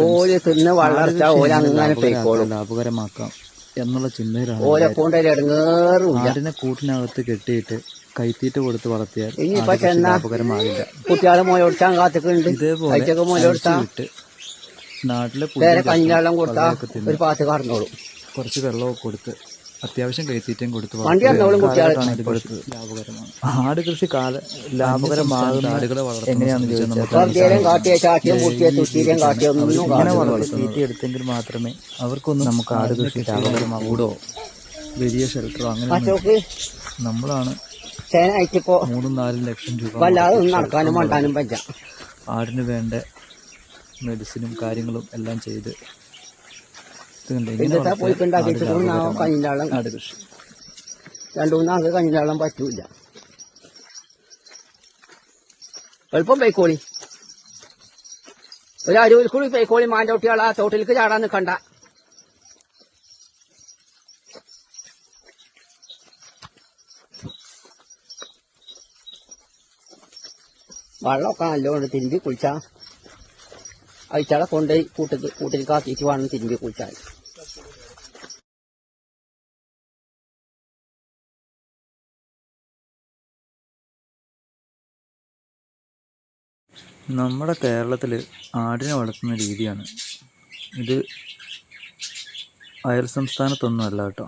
ഓല് തിന്ന് വളർച്ച ഓല അങ്ങനെ പോയിക്കോളും. ലാഭകരമാക്കാം എന്നുള്ള ചിന്തയിലാണ് ഓലെ കൊണ്ട് ഇടങ്ങേറുമില്ല. ആടിനെ കൂട്ടിനകത്ത് കെട്ടിയിട്ട് കൈത്തീറ്റ കൊടുത്ത് വളർത്തിയാൽ ഇനിയിപ്പോ ചെന്ന ലാഭകരമാകില്ല. കുട്ടികളെ മോലോടിച്ചാൻ കാത്തിക്കുന്നുണ്ട്. ഇതേപോലെ മോലോടിച്ചിട്ട് നാട്ടിലെ കഞ്ഞിവെള്ളം കൊടുത്താ ഒരു പാത്ത് കടന്നോളും. കുറച്ച് വെള്ളമൊക്കെ കൊടുത്ത് അത്യാവശ്യം കൈത്തീറ്റയും കൊടുത്ത് വണ്ടി കടന്നോളും. കുട്ടികളെ ലാഭകരമാണ്. ആട് കൃഷി ലാഭകരമാകുന്ന ആടുകളെ എങ്ങനെയാണെന്ന് ചോദിച്ചാൽ തീറ്റ എടുത്തെങ്കിൽ മാത്രമേ അവർക്കൊന്നും നമുക്ക് ആട് കൃഷി ലാഭകരമാകൂടോ വലിയ ഷെൽട്ടറോ അങ്ങനെ നമ്മളാണ് 3-4 ലക്ഷം രൂപ നടക്കാനും മണ്ടാനും പറ്റാം. ആടിന് വേണ്ട മെഡിസിനും കാര്യങ്ങളും എല്ലാം ചെയ്ത് ആട് കൃഷി 2-3 ആൾക്ക് കഞ്ഞിവെള്ളം പറ്റൂല. എളുപ്പം പൈക്കോളി, ഒരു അരുവിൽ കൂടി പൈക്കോളി. മാൻ്റെ കുട്ടികളാ തോട്ടിലേക്ക് ചാടാൻ നിൽക്കണ്ട. വെള്ളമൊക്കെ നല്ലോണം തിരുമ്പി കുളിച്ചാ അയച്ചാളെ കൊണ്ടുപോയി കൂട്ടിൽ കാത്തിട്ട് വേണം തിരുമ്പി കുളിച്ചാൽ. നമ്മുടെ കേരളത്തിൽ ആടിനെ വളർത്തുന്ന രീതിയാണ് ഇത്. അയൽ സംസ്ഥാനത്തൊന്നും അല്ല കേട്ടോ.